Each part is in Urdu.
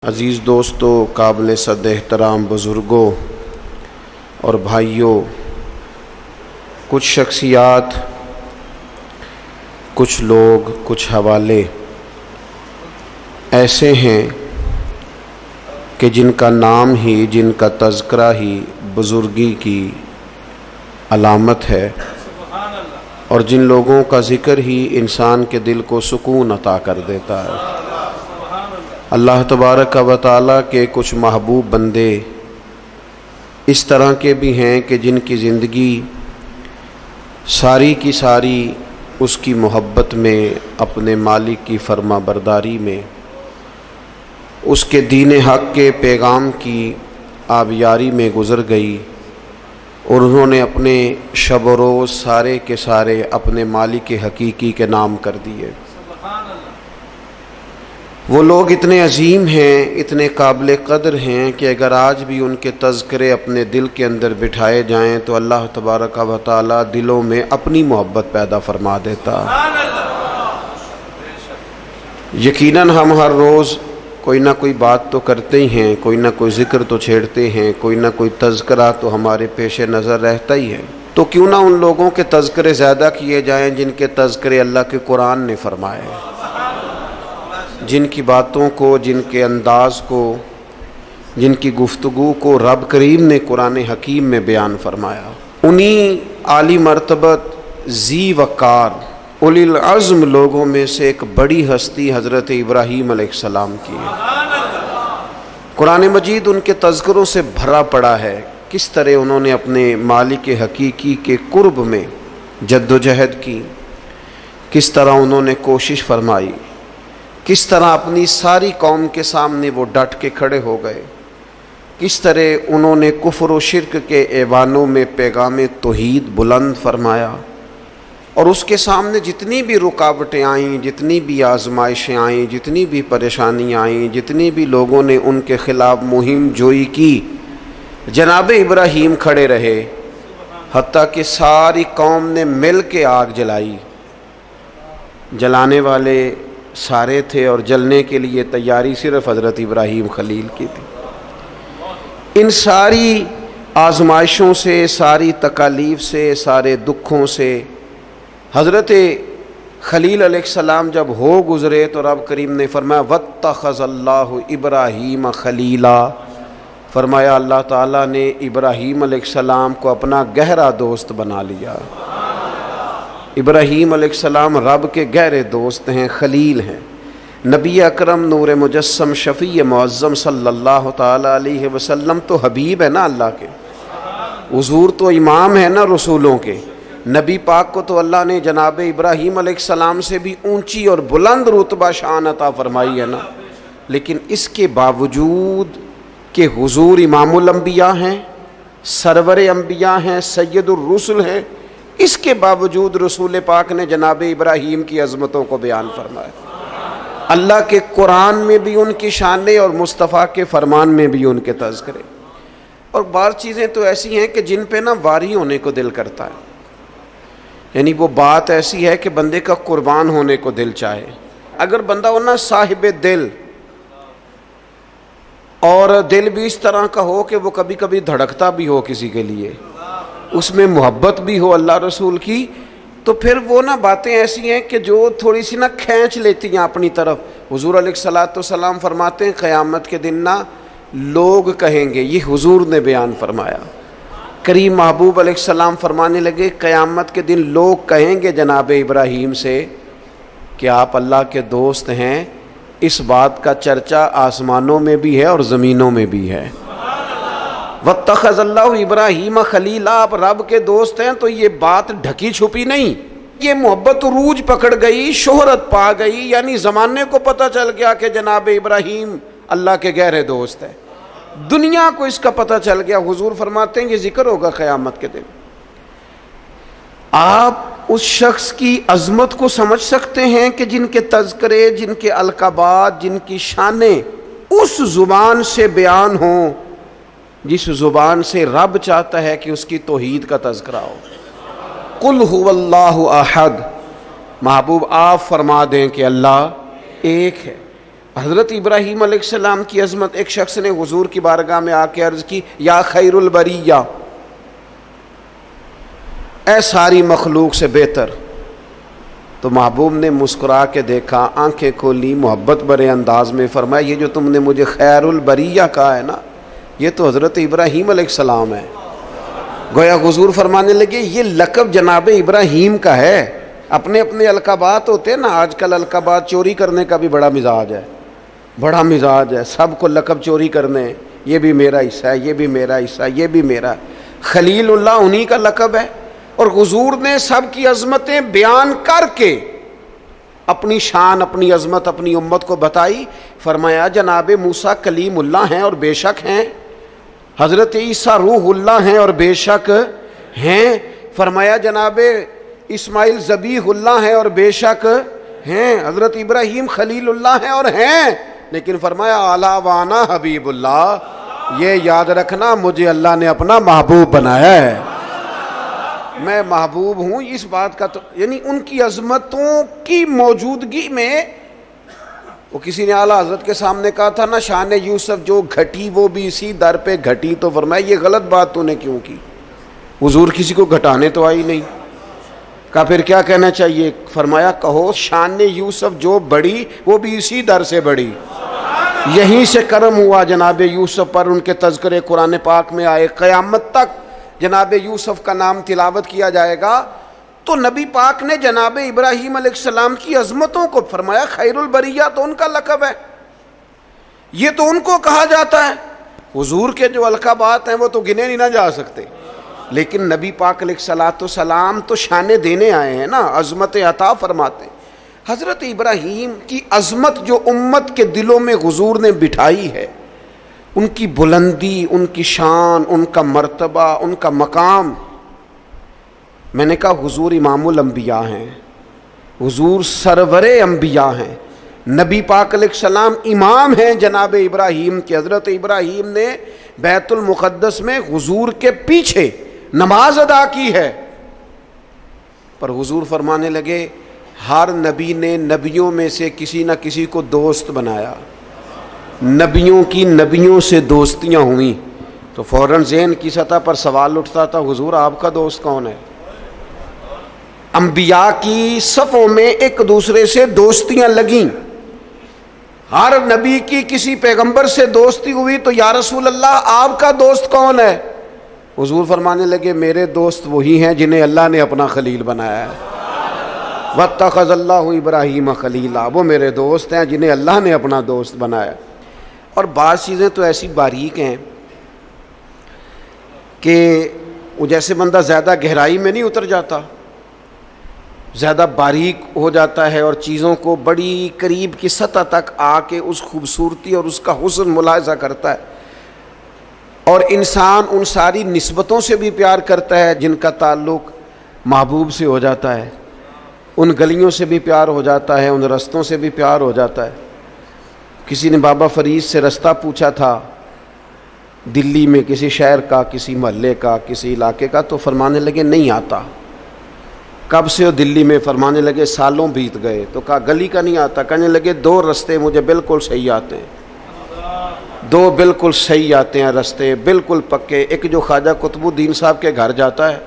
عزیز دوستو، قابل صد احترام بزرگوں اور بھائیوں، کچھ شخصیات، کچھ لوگ، کچھ حوالے ایسے ہیں کہ جن کا نام ہی، جن کا تذکرہ ہی بزرگی کی علامت ہے، اور جن لوگوں کا ذکر ہی انسان کے دل کو سکون عطا کر دیتا ہے۔ اللہ تبارک و تعالیٰ کے کچھ محبوب بندے اس طرح کے بھی ہیں کہ جن کی زندگی ساری کی ساری اس کی محبت میں، اپنے مالک کی فرما برداری میں، اس کے دین حق کے پیغام کی آبیاری میں گزر گئی، اور انہوں نے اپنے شب و روز سارے کے سارے اپنے مالک حقیقی کے نام کر دیے۔ وہ لوگ اتنے عظیم ہیں، اتنے قابل قدر ہیں کہ اگر آج بھی ان کے تذکرے اپنے دل کے اندر بٹھائے جائیں تو اللہ تبارک و تعالی دلوں میں اپنی محبت پیدا فرما دیتا۔ یقیناً ہم ہر روز کوئی نہ کوئی بات تو کرتے ہی ہیں، کوئی نہ کوئی ذکر تو چھیڑتے ہیں، کوئی نہ کوئی تذکرہ تو ہمارے پیش نظر رہتا ہی ہے۔ تو کیوں نہ ان لوگوں کے تذکرے زیادہ کیے جائیں جن کے تذکرے اللہ کے قرآن نے فرمائے، جن کی باتوں کو، جن کے انداز کو، جن کی گفتگو کو رب کریم نے قرآن حکیم میں بیان فرمایا۔ انہی عالی مرتبت، ذی وقار، اولی العزم لوگوں میں سے ایک بڑی ہستی حضرت ابراہیم علیہ السلام کی ہے۔ قرآن مجید ان کے تذکروں سے بھرا پڑا ہے، کس طرح انہوں نے اپنے مالک حقیقی کے قرب میں جد و جہد کی، کس طرح انہوں نے کوشش فرمائی، کس طرح اپنی ساری قوم کے سامنے وہ ڈٹ کے کھڑے ہو گئے، کس طرح انہوں نے کفر و شرک کے ایوانوں میں پیغام توحید بلند فرمایا، اور اس کے سامنے جتنی بھی رکاوٹیں آئیں، جتنی بھی آزمائشیں آئیں، جتنی بھی پریشانیاں آئیں، جتنی بھی لوگوں نے ان کے خلاف مہم جوئی کی، جناب ابراہیم کھڑے رہے، حتیٰ کہ ساری قوم نے مل کے آگ جلائی۔ جلانے والے سارے تھے اور جلنے کے لیے تیاری صرف حضرت ابراہیم خلیل کی تھی۔ ان ساری آزمائشوں سے، ساری تکالیف سے، سارے دکھوں سے حضرت خلیل علیہ السلام جب ہو گزرے تو رب کریم نے فرمایا وَاتَّخَذَ اللَّهُ إِبْرَاهِيمَ خَلِيلًا، فرمایا اللہ تعالیٰ نے ابراہیم علیہ السلام کو اپنا گہرا دوست بنا لیا۔ ابراہیم علیہ السلام رب کے گہرے دوست ہیں، خلیل ہیں۔ نبی اکرم نور مجسم شفیع معظم صلی اللہ تعالی علیہ وسلم تو حبیب ہے نا اللہ کے، حضور تو امام ہے نا رسولوں کے۔ نبی پاک کو تو اللہ نے جناب ابراہیم علیہ السلام سے بھی اونچی اور بلند رتبہ شان عطا فرمائی ہے نا، لیکن اس کے باوجود کہ حضور امام الانبیاء ہیں، سرور انبیاء ہیں، سید الرسل ہیں، اس کے باوجود رسول پاک نے جناب ابراہیم کی عظمتوں کو بیان فرمایا۔ اللہ کے قرآن میں بھی ان کی شانیں اور مصطفیٰ کے فرمان میں بھی ان کے تذکرے۔ اور بعض چیزیں تو ایسی ہیں کہ جن پہ نا واری ہونے کو دل کرتا ہے، یعنی وہ بات ایسی ہے کہ بندے کا قربان ہونے کو دل چاہے۔ اگر بندہ ہو نا صاحب دل، اور دل بھی اس طرح کا ہو کہ وہ کبھی کبھی دھڑکتا بھی ہو کسی کے لیے، اس میں محبت بھی ہو اللہ رسول کی، تو پھر وہ نا باتیں ایسی ہیں کہ جو تھوڑی سی نا کھینچ لیتی ہیں اپنی طرف۔ حضور علیہ السلام فرماتے ہیں قیامت کے دن نا لوگ کہیں گے، یہ حضور نے بیان فرمایا، کریم محبوب علیہ السلام فرمانے لگے قیامت کے دن لوگ کہیں گے جناب ابراہیم سے کہ آپ اللہ کے دوست ہیں، اس بات کا چرچا آسمانوں میں بھی ہے اور زمینوں میں بھی ہے۔ وَاتَّخَذَ اللَّهُ إِبْرَاهِيمَ خَلِيلًا، آپ رب کے دوست ہیں تو یہ بات ڈھکی چھپی نہیں، یہ محبت عروج پکڑ گئی، شہرت پا گئی، یعنی زمانے کو پتہ چل گیا کہ جناب ابراہیم اللہ کے گہرے دوست ہے، دنیا کو اس کا پتہ چل گیا۔ حضور فرماتے ہیں یہ ذکر ہوگا قیامت کے دن۔ آپ اس شخص کی عظمت کو سمجھ سکتے ہیں کہ جن کے تذکرے، جن کے القابات، جن کی شانیں اس زبان سے بیان ہوں جس زبان سے رب چاہتا ہے کہ اس کی توحید کا تذکرہ ہو۔ قل هو اللہ احد، محبوب آپ فرما دیں کہ اللہ ایک ہے۔ حضرت ابراہیم علیہ السلام کی عظمت، ایک شخص نے حضور کی بارگاہ میں آ کے عرض کی یا خیر البریہ، اے ساری مخلوق سے بہتر. تو محبوب نے مسکرا کے دیکھا، آنکھیں کھولی، محبت بھرے انداز میں فرمایا یہ جو تم نے مجھے خیر البریہ کہا ہے نا، یہ تو حضرت ابراہیم علیہ السلام ہے. گویا حضور فرمانے لگے یہ لقب جناب ابراہیم کا ہے. اپنے اپنے القابات ہوتے ہیں نا، آج کل القابات چوری کرنے کا بھی بڑا مزاج ہے، بڑا مزاج ہے، سب کو لقب چوری کرنے، یہ بھی میرا حصہ ہے، یہ بھی میرا حصہ ہے، یہ بھی میرا. خلیل اللہ انہی کا لقب ہے. اور حضور نے سب کی عظمتیں بیان کر کے اپنی شان، اپنی عظمت اپنی امت کو بتائی. فرمایا جناب موسیٰ کلیم اللہ ہیں اور بے شک ہیں، حضرت عیسیٰ روح اللہ ہیں اور بے شک ہیں. فرمایا جناب اسماعیل ذبیح اللہ ہیں اور بے شک ہیں، حضرت ابراہیم خلیل اللہ ہیں اور ہیں. لیکن فرمایا اعلیٰ وانا حبیب اللہ، یہ یاد رکھنا مجھے اللہ نے اپنا محبوب بنایا ہے، میں محبوب ہوں. اس بات کا تو یعنی ان کی عظمتوں کی موجودگی میں، وہ کسی نے اعلیٰ حضرت کے سامنے کہا تھا نا شان یوسف جو گھٹی وہ بھی اسی در پہ گھٹی. تو فرمایا یہ غلط بات تو نے کیوں کی؟ حضور کسی کو گھٹانے تو آئی نہیں. کہا پھر کیا کہنا چاہیے؟ فرمایا کہو شان یوسف جو بڑی وہ بھی اسی در سے بڑی. یہیں سے کرم ہوا جناب یوسف پر، ان کے تذکرے قرآن پاک میں آئے. قیامت تک جناب یوسف کا نام تلاوت کیا جائے گا. تو نبی پاک نے جناب ابراہیم علیہ السلام کی عظمتوں کو فرمایا خیر البریہ تو ان کا لقب ہے، یہ تو ان کو کہا جاتا ہے. حضور کے جو القابات ہیں وہ تو گنے نہیں نہ جا سکتے، لیکن نبی پاک علیہ الصلوۃ والسلام تو شانے دینے آئے ہیں نا، عظمت عطا فرماتے ہیں. حضرت ابراہیم کی عظمت جو امت کے دلوں میں حضور نے بٹھائی ہے، ان کی بلندی، ان کی شان، ان کا مرتبہ، ان کا مقام. میں نے کہا حضور امام الانبیاء ہیں، حضور سرور انبیاء ہیں، نبی پاک علیہ السلام امام ہیں جناب ابراہیم کے. حضرت ابراہیم نے بیت المقدس میں حضور کے پیچھے نماز ادا کی ہے. پر حضور فرمانے لگے ہر نبی نے نبیوں میں سے کسی نہ کسی کو دوست بنایا، نبیوں کی نبیوں سے دوستیاں ہوئیں. تو فوراً ذہن کی سطح پر سوال اٹھتا تھا حضور آپ کا دوست کون ہے؟ انبیاء کی صفوں میں ایک دوسرے سے دوستیاں لگیں، ہر نبی کی کسی پیغمبر سے دوستی ہوئی. تو یا رسول اللہ آپ کا دوست کون ہے؟ حضور فرمانے لگے میرے دوست وہی ہیں جنہیں اللہ نے اپنا خلیل بنایا ہے. واتخذ اللہ ابراہیم خلیلا، وہ میرے دوست ہیں جنہیں اللہ نے اپنا دوست بنایا. اور بعض چیزیں تو ایسی باریک ہیں کہ وہ جیسے بندہ زیادہ گہرائی میں نہیں اتر جاتا، زیادہ باریک ہو جاتا ہے اور چیزوں کو بڑی قریب کی سطح تک آ کے اس خوبصورتی اور اس کا حسن ملاحظہ کرتا ہے. اور انسان ان ساری نسبتوں سے بھی پیار کرتا ہے جن کا تعلق محبوب سے ہو جاتا ہے، ان گلیوں سے بھی پیار ہو جاتا ہے، ان رستوں سے بھی پیار ہو جاتا ہے. کسی نے بابا فرید سے رستہ پوچھا تھا دلی میں کسی شہر کا، کسی محلے کا، کسی علاقے کا، تو فرمانے لگے نہیں آتا. کب سے ہو دلی میں؟ فرمانے لگے سالوں بیت گئے. تو کہا گلی کا نہیں آتا؟ کہنے لگے دو رستے مجھے بالکل صحیح آتے ہیں، دو بالکل صحیح آتے ہیں رستے، بالکل پکے. ایک جو خواجہ قطب الدین صاحب کے گھر جاتا ہے،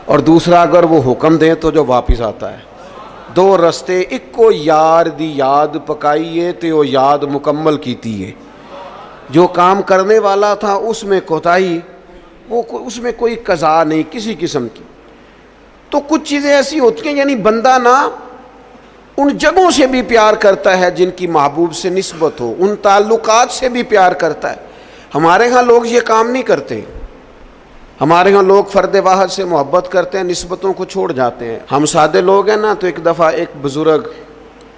اور دوسرا اگر وہ حکم دیں تو جو واپس آتا ہے. دو رستے، ایک کو یار دی یاد پکائیے تے وہ یاد مکمل کیتی ہے. جو کام کرنے والا تھا اس میں کوتاہی، وہ اس میں کوئی قضا نہیں کسی قسم کی. تو کچھ چیزیں ایسی ہوتی ہیں یعنی بندہ نا ان جگہوں سے بھی پیار کرتا ہے جن کی محبوب سے نسبت ہو، ان تعلقات سے بھی پیار کرتا ہے. ہمارے ہاں لوگ یہ کام نہیں کرتے. ہمارے ہاں لوگ فرد واحد سے محبت کرتے ہیں، نسبتوں کو چھوڑ جاتے ہیں. ہم سادے لوگ ہیں نا. تو ایک دفعہ ایک بزرگ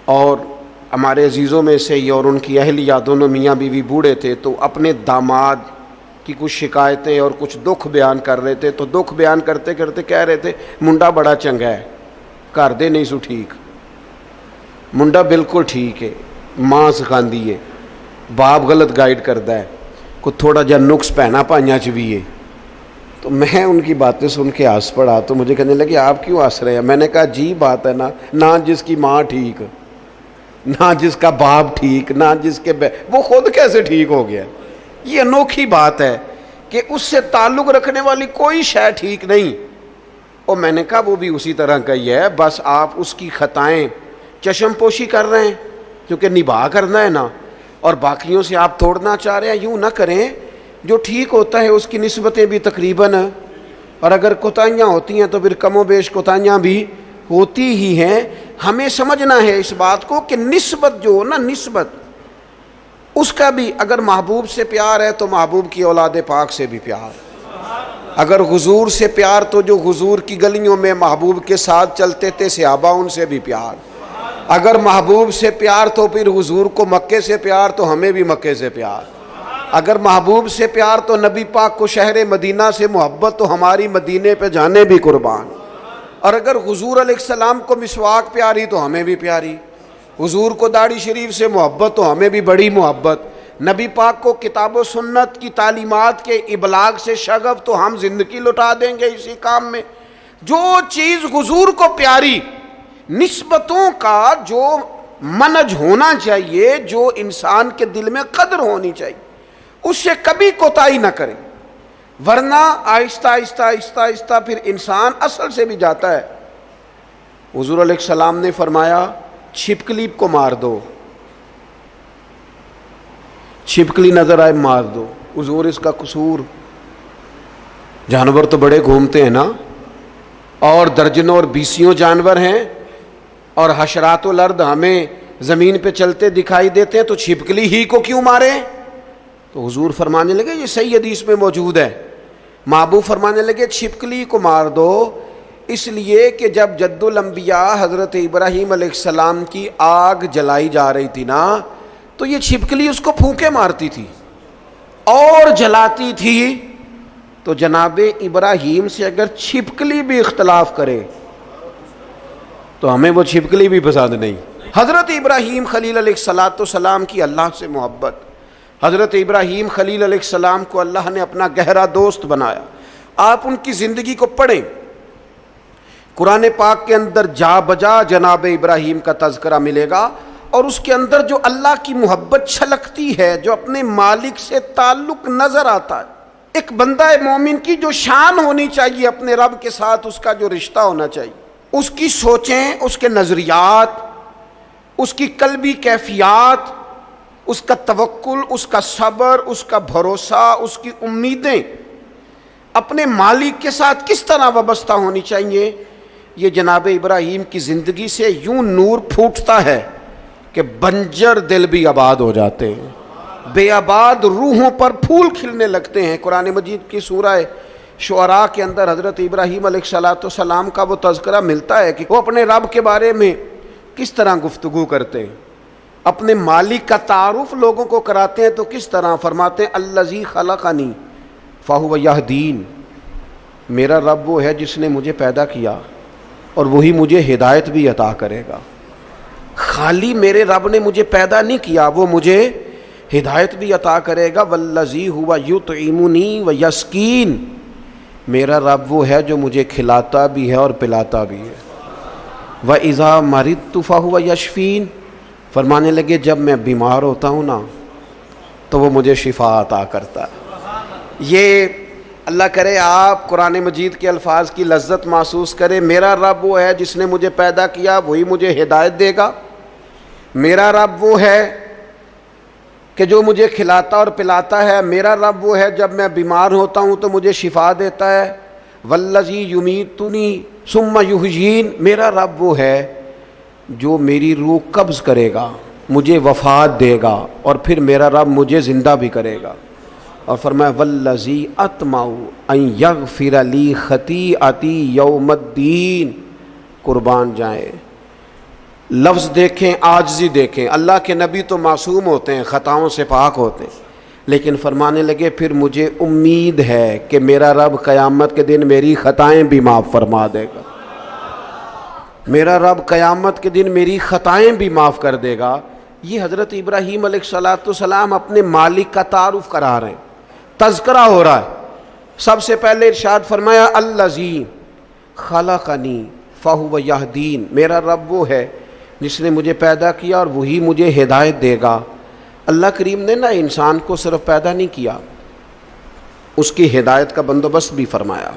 اور ہمارے عزیزوں میں سے ہی اور ان کی اہلیہ دونوں میاں بیوی بوڑھے تھے، تو اپنے داماد کی کچھ شکایتیں اور کچھ دکھ بیان کر رہے تھے. تو دکھ بیان کرتے کرتے کہہ رہے تھے منڈا بڑا چنگا ہے، گھر دے نہیں سو ٹھیک، منڈا بالکل ٹھیک ہے، ماں سکھاندی ہے، باپ غلط گائیڈ کرتا ہے، کوئی تھوڑا جہا نقص پہنا پائیاں چ بھی ہے. تو میں ان کی باتیں سن کے ہنس پڑا. تو مجھے کہنے لگے آپ کیوں ہنس رہے ہیں؟ میں نے کہا جی بات ہے نا، نہ جس کی ماں ٹھیک نہ جس کا باپ ٹھیک، نہ جس کے وہ خود کیسے ٹھیک ہو گیا؟ یہ انوکھی بات ہے کہ اس سے تعلق رکھنے والی کوئی شے ٹھیک نہیں۔ اور میں نے کہا وہ بھی اسی طرح کا ہی ہے، بس آپ اس کی خطائیں چشم پوشی کر رہے ہیں کیونکہ نباہ کرنا ہے نا، اور باقیوں سے آپ توڑنا چاہ رہے ہیں۔ یوں نہ کریں، جو ٹھیک ہوتا ہے اس کی نسبتیں بھی تقریباً، اور اگر کوتاہیاں ہوتی ہیں تو پھر کم و بیش کوتاہیاں بھی ہوتی ہی ہیں۔ ہمیں سمجھنا ہے اس بات کو کہ نسبت جو نا، نسبت اس کا بھی، اگر محبوب سے پیار ہے تو محبوب کی اولاد پاک سے بھی پیار، اگر حضور سے پیار تو جو حضور کی گلیوں میں محبوب کے ساتھ چلتے تھے صحابہ ان سے بھی پیار، اگر محبوب سے پیار تو پھر حضور کو مکے سے پیار تو ہمیں بھی مکے سے پیار، اگر محبوب سے پیار تو نبی پاک کو شہر مدینہ سے محبت تو ہماری مدینے پہ جانے بھی قربان، اور اگر حضور علیہ السلام کو مسواک پیاری تو ہمیں بھی پیاری، حضور کو داڑھی شریف سے محبت تو ہمیں بھی بڑی محبت، نبی پاک کو کتاب و سنت کی تعلیمات کے ابلاغ سے شغف تو ہم زندگی لٹا دیں گے اسی کام میں۔ جو چیز حضور کو پیاری، نسبتوں کا جو منج ہونا چاہیے، جو انسان کے دل میں قدر ہونی چاہیے، اس سے کبھی کوتاہی نہ کریں، ورنہ آہستہ آہستہ آہستہ آہستہ پھر انسان اصل سے بھی جاتا ہے۔ حضور علیہ السلام نے فرمایا چھپکلی کو مار دو، چھپکلی نظر آئے مار دو۔ حضور اس کا قصور، جانور تو بڑے گھومتے ہیں نا، اور درجنوں اور بیسیوں جانور ہیں، اور حشرات الارض ہمیں زمین پہ چلتے دکھائی دیتے ہیں، تو چھپکلی ہی کو کیوں مارے؟ تو حضور فرمانے لگے، یہ صحیح حدیث میں موجود ہے، محبوب فرمانے لگے چھپکلی کو مار دو، اس لیے کہ جب جد الانبیاء حضرت ابراہیم علیہ السلام کی آگ جلائی جا رہی تھی نا، تو یہ چھپکلی اس کو پھونکے مارتی تھی اور جلاتی تھی۔ تو جناب ابراہیم سے اگر چھپکلی بھی اختلاف کرے تو ہمیں وہ چھپکلی بھی پسند نہیں۔ حضرت ابراہیم خلیل علیہ السلام کی اللہ سے محبت، حضرت ابراہیم خلیل علیہ السلام کو اللہ نے اپنا گہرا دوست بنایا۔ آپ ان کی زندگی کو پڑھیں، قرآن پاک کے اندر جا بجا جناب ابراہیم کا تذکرہ ملے گا، اور اس کے اندر جو اللہ کی محبت چھلکتی ہے، جو اپنے مالک سے تعلق نظر آتا ہے۔ ایک بندہ مومن کی جو شان ہونی چاہیے اپنے رب کے ساتھ، اس کا جو رشتہ ہونا چاہیے، اس کی سوچیں، اس کے نظریات، اس کی قلبی کیفیات، اس کا توکل، اس کا صبر، اس کا بھروسہ، اس کی امیدیں اپنے مالک کے ساتھ کس طرح وابستہ ہونی چاہیے۔ یہ جناب ابراہیم کی زندگی سے یوں نور پھوٹتا ہے کہ بنجر دل بھی آباد ہو جاتے ہیں، بے آباد روحوں پر پھول کھلنے لگتے ہیں۔ قرآن مجید کی سورہ شعراء کے اندر حضرت ابراہیم علیہ السلام کا وہ تذکرہ ملتا ہے کہ وہ اپنے رب کے بارے میں کس طرح گفتگو کرتے ہیں، اپنے مالک کا تعارف لوگوں کو کراتے ہیں، تو کس طرح فرماتے ہیں الذی خلقنی فہو یہدین، میرا رب وہ ہے جس نے مجھے پیدا کیا اور وہی مجھے ہدایت بھی عطا کرے گا۔ خالی میرے رب نے مجھے پیدا نہیں کیا، وہ مجھے ہدایت بھی عطا کرے گا۔ والذی ہوا یطعمنی ویسقین، میرا رب وہ ہے جو مجھے کھلاتا بھی ہے اور پلاتا بھی ہے۔ وَإِذَا مَرِضْتُ فَهُوَ يَشْفِينِ، فرمانے لگے جب میں بیمار ہوتا ہوں نا تو وہ مجھے شفا عطا کرتا ہے۔ یہ اللہ کرے آپ قرآن مجید کے الفاظ کی لذت محسوس کریں۔ میرا رب وہ ہے جس نے مجھے پیدا کیا، وہی مجھے ہدایت دے گا۔ میرا رب وہ ہے کہ جو مجھے کھلاتا اور پلاتا ہے۔ میرا رب وہ ہے جب میں بیمار ہوتا ہوں تو مجھے شفا دیتا ہے۔ والذی یمیتنی ثم یحیین، میرا رب وہ ہے جو میری روح قبض کرے گا، مجھے وفات دے گا، اور پھر میرا رب مجھے زندہ بھی کرے گا۔ اور فرمایا والذی اطمع ان یغفر لی خطیئتی یوم الدین، قربان جائیں، لفظ دیکھیں، عاجزی دیکھیں۔ اللہ کے نبی تو معصوم ہوتے ہیں، خطاؤں سے پاک ہوتے ہیں، لیکن فرمانے لگے پھر مجھے امید ہے کہ میرا رب قیامت کے دن میری خطائیں بھی معاف فرما دے گا، میرا رب قیامت کے دن میری خطائیں بھی معاف کر دے گا۔ یہ حضرت ابراہیم علیہ السلام اپنے مالک کا تعارف کرا رہے ہیں، تذکرہ ہو رہا ہے۔ سب سے پہلے ارشاد فرمایا الذی خلقنی فہو یہدین، میرا رب وہ ہے جس نے مجھے پیدا کیا اور وہی مجھے ہدایت دے گا۔ اللہ کریم نے نہ انسان کو صرف پیدا نہیں کیا، اس کی ہدایت کا بندوبست بھی فرمایا۔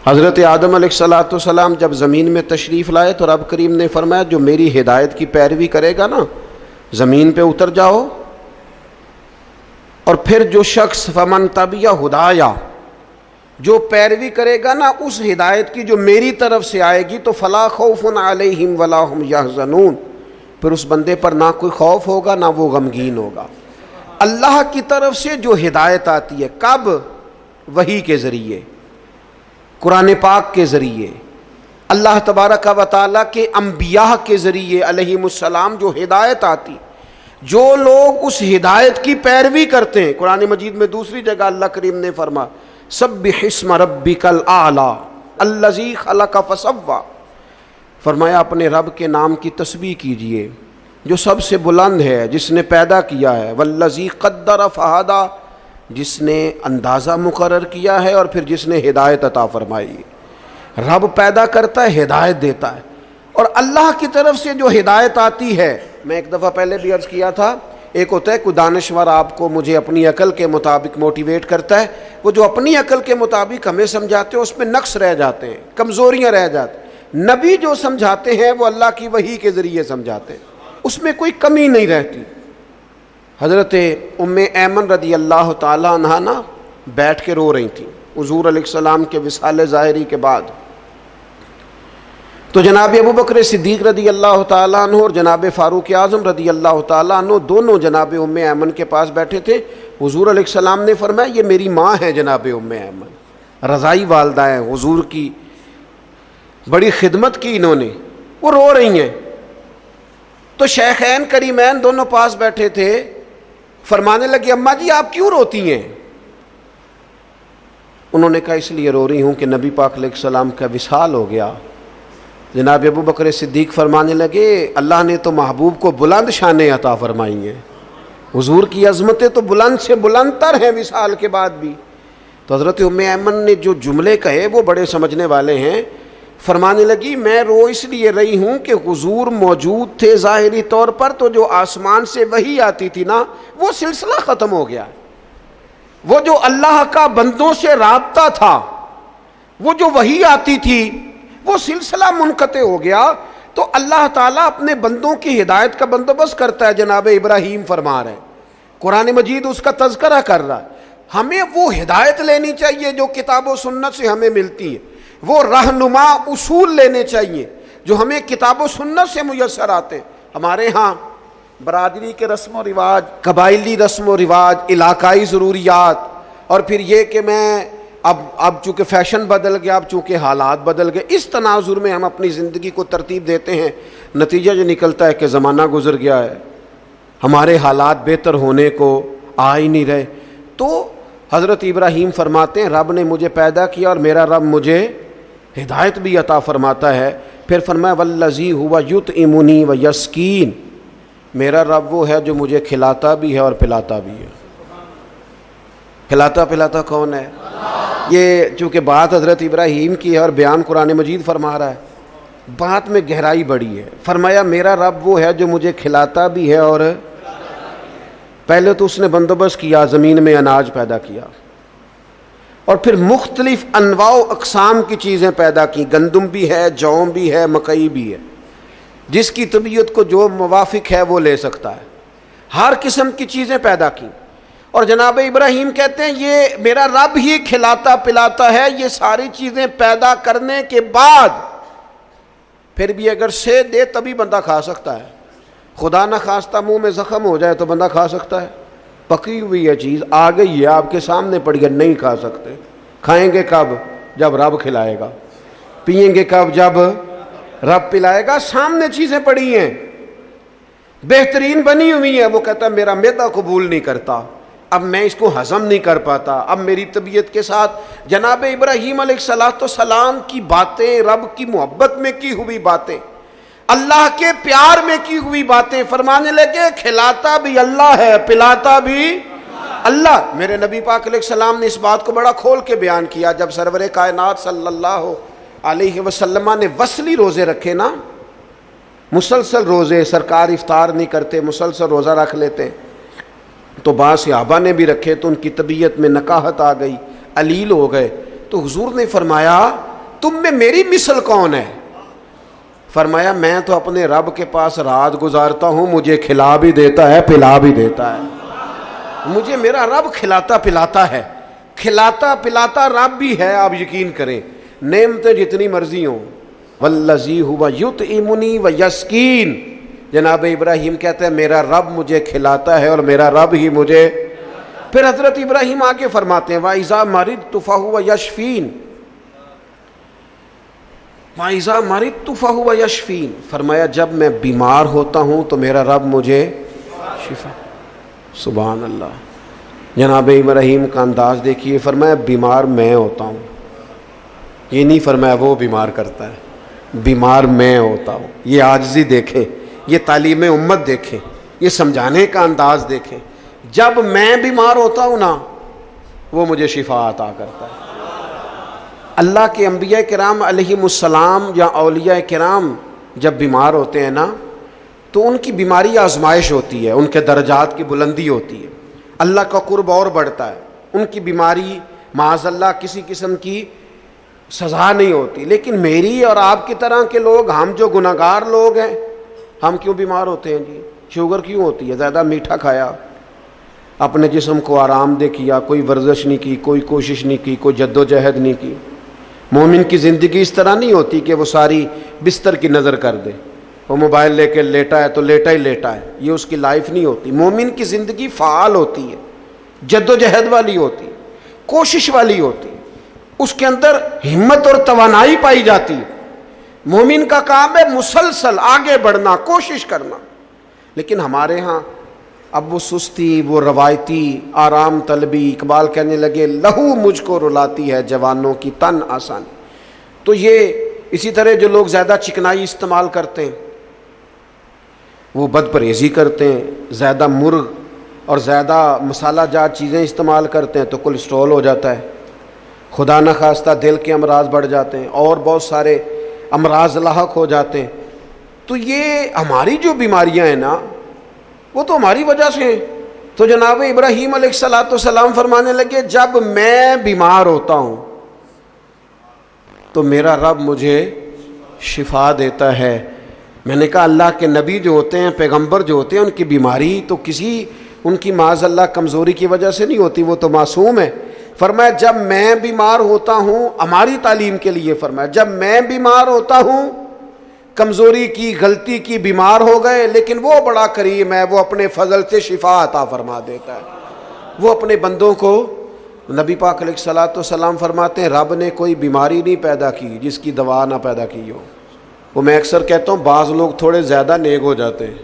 حضرت آدم علیہ السلام جب زمین میں تشریف لائے تو رب کریم نے فرمایا جو میری ہدایت کی پیروی کرے گا نا زمین پہ اتر جاؤ، اور پھر جو شخص فمن تبع ہدایا، جو پیروی کرے گا نا اس ہدایت کی جو میری طرف سے آئے گی تو فلا خوف علیہم ولا ہم یحزنون، پھر اس بندے پر نہ کوئی خوف ہوگا نہ وہ غمگین ہوگا۔ اللہ کی طرف سے جو ہدایت آتی ہے، کب؟ وحی کے ذریعے، قرآن پاک کے ذریعے، اللہ تبارک و تعالیٰ کے انبیاء کے ذریعے علیہم السلام جو ہدایت آتی، جو لوگ اس ہدایت کی پیروی کرتے ہیں۔ قرآن مجید میں دوسری جگہ اللہ کریم نے فرمایا سبح اسم ربک الاعلی الذی خلق فسوی، فرمایا اپنے رب کے نام کی تسبیح کیجئے جو سب سے بلند ہے، جس نے پیدا کیا ہے، والذی قدر فہدی، جس نے اندازہ مقرر کیا ہے اور پھر جس نے ہدایت عطا فرمائی۔ رب پیدا کرتا ہے، ہدایت دیتا ہے، اور اللہ کی طرف سے جو ہدایت آتی ہے، میں ایک دفعہ پہلے بھی عرض کیا تھا، ایک ہوتا ہے کوئی دانشور آپ کو مجھے اپنی عقل کے مطابق موٹیویٹ کرتا ہے، وہ جو اپنی عقل کے مطابق ہمیں سمجھاتے ہیں اس میں نقص رہ جاتے ہیں، کمزوریاں رہ جاتی ہیں۔ نبی جو سمجھاتے ہیں وہ اللہ کی وحی کے ذریعے سمجھاتے ہیں، اس میں کوئی کمی نہیں رہتی۔ حضرت ام ایمن رضی اللہ تعالیٰ عنہا نا بیٹھ کے رو رہی تھیں حضور علیہ السلام کے وصال ظاہری کے بعد، تو جناب ابو بکر صدیق رضی اللہ تعالیٰ عنہ اور جناب فاروق اعظم رضی اللہ تعالیٰ عنہ دونوں جناب ام ایمن کے پاس بیٹھے تھے۔ حضور علیہ السلام نے فرمایا یہ میری ماں ہے جناب ام ایمن، رضائی والدہ ہیں، حضور کی بڑی خدمت کی انہوں نے، وہ رو رہی ہیں۔ تو شیخین کریمین دونوں پاس بیٹھے تھے، فرمانے لگے اماں جی آپ کیوں روتی ہیں؟ انہوں نے کہا اس لیے رو رہی ہوں کہ نبی پاک علیہ السلام کا وصال ہو گیا۔ جناب ابو بکر صدیق فرمانے لگے اللہ نے تو محبوب کو بلند شانیں عطا فرمائی ہیں، حضور کی عظمتیں تو بلند سے بلند تر ہیں وصال کے بعد بھی۔ تو حضرت ام ایمن نے جو جملے کہے وہ بڑے سمجھنے والے ہیں، فرمانے لگی میں رو اس لیے رہی ہوں کہ حضور موجود تھے ظاہری طور پر، تو جو آسمان سے وحی آتی تھی نا وہ سلسلہ ختم ہو گیا، وہ جو اللہ کا بندوں سے رابطہ تھا، وہ جو وحی آتی تھی وہ سلسلہ منقطع ہو گیا۔ تو اللہ تعالیٰ اپنے بندوں کی ہدایت کا بندوبست کرتا ہے، جناب ابراہیم فرما رہے ہیں، قرآن مجید اس کا تذکرہ کر رہا ہے۔ ہمیں وہ ہدایت لینی چاہیے جو کتاب و سنت سے ہمیں ملتی ہے، وہ رہنما اصول لینے چاہیے جو ہمیں کتاب و سنت سے میسر آتے ہیں۔ ہمارے ہاں برادری کے رسم و رواج، قبائلی رسم و رواج، علاقائی ضروریات، اور پھر یہ کہ میں اب چونکہ فیشن بدل گیا، اب چونکہ حالات بدل گئے، اس تناظر میں ہم اپنی زندگی کو ترتیب دیتے ہیں، نتیجہ جو نکلتا ہے کہ زمانہ گزر گیا ہے، ہمارے حالات بہتر ہونے کو آ ہی نہیں رہے۔ تو حضرت ابراہیم فرماتے ہیں رب نے مجھے پیدا کیا اور میرا رب مجھے ہدایت بھی عطا فرماتا ہے۔ پھر فرمایا والذی ہوا یطعمنی و یسکین، میرا رب وہ ہے جو مجھے کھلاتا بھی ہے اور پلاتا بھی ہے۔ کھلاتا پلاتا کون ہے؟ یہ چونکہ بات حضرت ابراہیم کی ہے اور بیان قرآن مجید فرما رہا ہے، بات میں گہرائی بڑی ہے۔ فرمایا میرا رب وہ ہے جو مجھے کھلاتا بھی ہے، اور پہلے تو اس نے بندوبست کیا، زمین میں اناج پیدا کیا، اور پھر مختلف انواع و اقسام کی چیزیں پیدا کی، گندم بھی ہے، جوں بھی ہے، مکئی بھی ہے، جس کی طبیعت کو جو موافق ہے وہ لے سکتا ہے، ہر قسم کی چیزیں پیدا کی۔ اور جناب ابراہیم کہتے ہیں یہ میرا رب ہی کھلاتا پلاتا ہے، یہ ساری چیزیں پیدا کرنے کے بعد پھر بھی اگر سے دے تبھی بندہ کھا سکتا ہے، خدا نہ خواستہ منہ میں زخم ہو جائے تو بندہ کھا سکتا ہے؟ پکی ہوئی ہے چیز، آ گئی ہے آپ کے سامنے پڑی ہے، نہیں کھا سکتے۔ کھائیں گے کب؟ جب رب کھلائے گا۔ پئیں گے کب؟ جب رب پلائے گا۔ سامنے چیزیں پڑی ہیں، بہترین بنی ہوئی ہیں، وہ کہتا ہے میرا معدہ قبول نہیں کرتا، اب میں اس کو ہضم نہیں کر پاتا، اب میری طبیعت کے ساتھ جناب ابراہیم علیہ السلام کی باتیں، رب کی محبت میں کی ہوئی باتیں، اللہ کے پیار میں کی ہوئی باتیں، فرمانے لگے کھلاتا بھی اللہ ہے، پلاتا بھی اللہ۔ میرے نبی پاک علیہ السلام نے اس بات کو بڑا کھول کے بیان کیا جب سرور کائنات صلی اللہ علیہ وسلم نے وصلی روزے رکھے نا، مسلسل روزے، سرکار افطار نہیں کرتے، مسلسل روزہ رکھ لیتے ہیں۔ تو بعض صحابہ نے بھی رکھے تو ان کی طبیعت میں نکاہت آ گئی، علیل ہو گئے، تو حضور نے فرمایا تم میں میری مثل کون ہے؟ فرمایا میں تو اپنے رب کے پاس رات گزارتا ہوں، مجھے کھلا بھی دیتا ہے پلا بھی دیتا ہے، مجھے میرا رب کھلاتا پلاتا ہے، کھلاتا پلاتا رب بھی ہے۔ آپ یقین کریں نعمتیں جتنی مرضی ہوں، والذی ہوا یطعمنی ویسقین، جناب ابراہیم کہتے ہیں میرا رب مجھے کھلاتا ہے اور میرا رب ہی مجھے۔ پھر حضرت ابراہیم آگے فرماتے ہیں وَإِذَا مَرِضْتُ فَهُوَ يَشْفِينِ، وَإِذَا مَرِضْتُ فَهُوَ يَشْفِينِ، فرمایا جب میں بیمار ہوتا ہوں تو میرا رب مجھے شفا۔ سبحان اللہ، جناب ابراہیم کا انداز دیکھیے، فرمایا بیمار میں ہوتا ہوں، یہ نہیں فرمایا وہ بیمار کرتا ہے، بیمار میں ہوتا ہوں۔ یہ عاجزی دیکھیں، یہ تعلیم امت دیکھیں، یہ سمجھانے کا انداز دیکھیں، جب میں بیمار ہوتا ہوں نا وہ مجھے شفا عطا کرتا ہے۔ اللہ کے انبیاء کرام علیہم السلام یا اولیاء کرام جب بیمار ہوتے ہیں نا تو ان کی بیماری آزمائش ہوتی ہے، ان کے درجات کی بلندی ہوتی ہے، اللہ کا قرب اور بڑھتا ہے، ان کی بیماری معاذ اللہ کسی قسم کی سزا نہیں ہوتی۔ لیکن میری اور آپ کی طرح کے لوگ، ہم جو گناہگار لوگ ہیں، ہم کیوں بیمار ہوتے ہیں جی؟ شوگر کیوں ہوتی ہے؟ زیادہ میٹھا کھایا، اپنے جسم کو آرام دہ کیا، کوئی ورزش نہیں کی، کوئی کوشش نہیں کی، کوئی جد و جہد نہیں کی۔ مومن کی زندگی اس طرح نہیں ہوتی کہ وہ ساری بستر کی نظر کر دے، وہ موبائل لے کے لیٹا ہے تو لیٹا ہی لیٹا ہے، یہ اس کی لائف نہیں ہوتی۔ مومن کی زندگی فعال ہوتی ہے، جد و جہد والی ہوتی ہے، کوشش والی ہوتی ہے، اس کے اندر ہمت اور توانائی پائی جاتی ہے۔ مومن کا کام ہے مسلسل آگے بڑھنا، کوشش کرنا۔ لیکن ہمارے ہاں اب وہ سستی، وہ روایتی آرام طلبی، اقبال کہنے لگے لہو مجھ کو رلاتی ہے جوانوں کی تن آسانی۔ تو یہ اسی طرح جو لوگ زیادہ چکنائی استعمال کرتے ہیں، وہ بد پرہیزی کرتے ہیں، زیادہ مرغ اور زیادہ مسالہ جات چیزیں استعمال کرتے ہیں تو کولیسٹرول ہو جاتا ہے، خدا نخواستہ دل کے امراض بڑھ جاتے ہیں اور بہت سارے امراض لاحق ہو جاتے ہیں۔ تو یہ ہماری جو بیماریاں ہیں نا وہ تو ہماری وجہ سے ہیں۔ تو جناب ابراہیم علیہ السلام فرمانے لگے جب میں بیمار ہوتا ہوں تو میرا رب مجھے شفا دیتا ہے۔ میں نے کہا اللہ کے نبی جو ہوتے ہیں، پیغمبر جو ہوتے ہیں، ان کی بیماری تو کسی ان کی معاذ اللہ کمزوری کی وجہ سے نہیں ہوتی، وہ تو معصوم ہے۔ فرمایا جب میں بیمار ہوتا ہوں، ہماری تعلیم کے لیے فرمایا جب میں بیمار ہوتا ہوں، کمزوری کی، غلطی کی، بیمار ہو گئے، لیکن وہ بڑا کریم ہے، وہ اپنے فضل سے شفا عطا فرما دیتا ہے۔ وہ اپنے بندوں کو، نبی پاک علیہ السلام فرماتے ہیں رب نے کوئی بیماری نہیں پیدا کی جس کی دوا نہ پیدا کی ہو۔ وہ میں اکثر کہتا ہوں بعض لوگ تھوڑے زیادہ نیک ہو جاتے ہیں،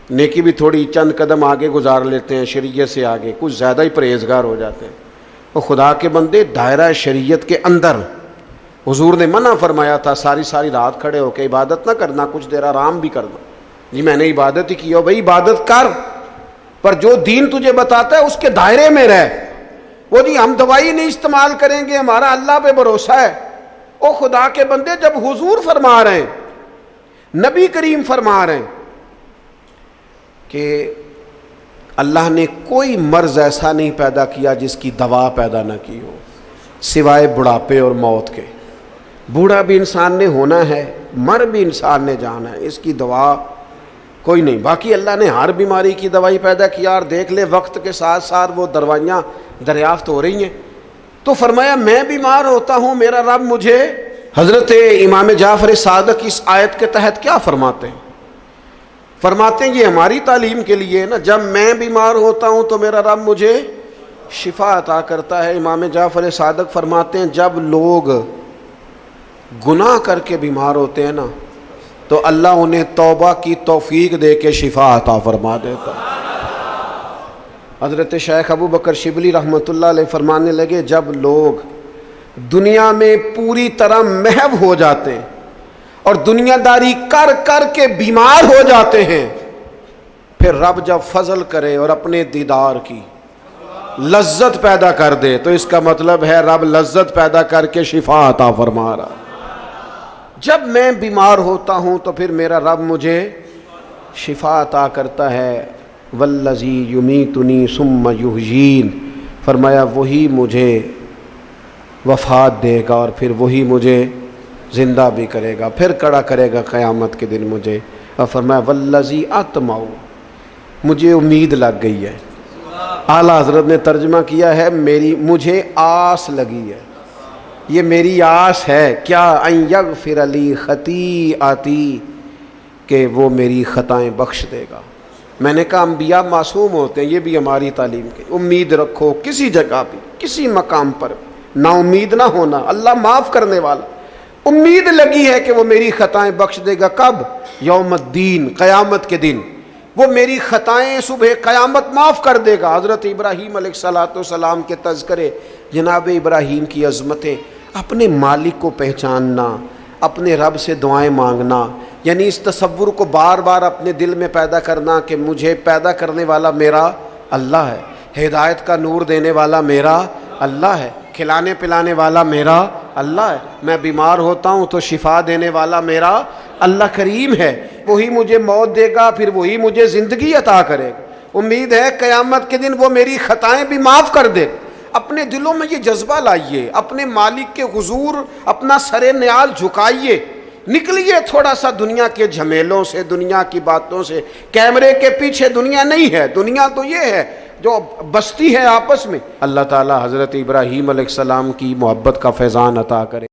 نیکی بھی تھوڑی چند قدم آگے گزار لیتے ہیں شریعت سے آگے، کچھ زیادہ ہی پرہیزگار ہو جاتے ہیں۔ وہ خدا کے بندے دائرہ شریعت کے اندر، حضور نے منع فرمایا تھا ساری رات کھڑے ہو کے عبادت نہ کرنا، کچھ دیر آرام بھی کرنا۔ جی میں نے عبادت ہی کی ہو، بھائی عبادت کر، پر جو دین تجھے بتاتا ہے اس کے دائرے میں رہ۔ وہ جی ہم دوائی نہیں استعمال کریں گے، ہمارا اللہ پہ بھروسہ ہے۔ او خدا کے بندے، جب حضور فرما رہے ہیں، نبی کریم فرما رہے ہیں کہ اللہ نے کوئی مرض ایسا نہیں پیدا کیا جس کی دوا پیدا نہ کی ہو سوائے بڑھاپے اور موت کے۔ بوڑھا بھی انسان نے ہونا ہے، مر بھی انسان نے جانا ہے، اس کی دوا کوئی نہیں۔ باقی اللہ نے ہر بیماری کی دوائی پیدا کیا، اور دیکھ لے وقت کے ساتھ ساتھ وہ دوائیاں دریافت ہو رہی ہیں۔ تو فرمایا میں بیمار ہوتا ہوں، میرا رب مجھے۔ حضرت امام جعفر صادق اس آیت کے تحت کیا فرماتے ہیں؟ فرماتے ہیں یہ ہماری تعلیم کے لیے نا، جب میں بیمار ہوتا ہوں تو میرا رب مجھے شفا عطا کرتا ہے۔ امام جعفر صادق فرماتے ہیں جب لوگ گناہ کر کے بیمار ہوتے ہیں نا تو اللہ انہیں توبہ کی توفیق دے کے شفا عطا فرما دیتا ہے۔ حضرت شیخ ابو بکر شبلی رحمۃ اللہ علیہ فرمانے لگے جب لوگ دنیا میں پوری طرح محو ہو جاتے ہیں اور دنیا داری کر کر کے بیمار ہو جاتے ہیں، پھر رب جب فضل کرے اور اپنے دیدار کی لذت پیدا کر دے تو اس کا مطلب ہے رب لذت پیدا کر کے شفا عطا فرما رہا۔ جب میں بیمار ہوتا ہوں تو پھر میرا رب مجھے شفا عطا کرتا ہے. والذی یمیتنی ثم یحیین، فرمایا وہی مجھے وفات دے گا اور پھر وہی مجھے زندہ بھی کرے گا، پھر کھڑا کرے گا قیامت کے دن مجھے. اور فرمایا والذی اطمع، مجھے امید لگ گئی ہے. اعلیٰ حضرت نے ترجمہ کیا ہے مجھے آس لگی ہے، یہ میری آس ہے. کیا؟ ان یغفر لی خطیئتی، کہ وہ میری خطائیں بخش دے گا. میں نے کہا انبیاء معصوم ہوتے ہیں، یہ بھی ہماری تعلیم کی. امید رکھو کسی جگہ بھی، کسی مقام پر نا امید نہ ہونا. اللہ معاف کرنے والا. امید لگی ہے کہ وہ میری خطائیں بخش دے گا. کب؟ یوم الدین، قیامت کے دن. وہ میری خطائیں صبح قیامت معاف کر دے گا. حضرت ابراہیم علیہ السلام کے تذکرے، جناب ابراہیم کی عظمتیں، اپنے مالک کو پہچاننا، اپنے رب سے دعائیں مانگنا، یعنی اس تصور کو بار بار اپنے دل میں پیدا کرنا کہ مجھے پیدا کرنے والا میرا اللہ ہے، ہدایت کا نور دینے والا میرا اللہ ہے، کھلانے پلانے والا میرا اللہ ہے، میں بیمار ہوتا ہوں تو شفا دینے والا میرا اللہ کریم ہے. وہی مجھے موت دے گا، پھر وہی مجھے زندگی عطا کرے گا. امید ہے قیامت کے دن وہ میری خطائیں بھی معاف کر دے. اپنے دلوں میں یہ جذبہ لائیے، اپنے مالک کے حضور اپنا سر نیال جھکائیے، نکلیے تھوڑا سا دنیا کے جھمیلوں سے، دنیا کی باتوں سے. کیمرے کے پیچھے دنیا نہیں ہے، دنیا تو یہ ہے جو بستی ہے آپس میں. اللہ تعالی حضرت ابراہیم علیہ السلام کی محبت کا فیضان عطا کرے.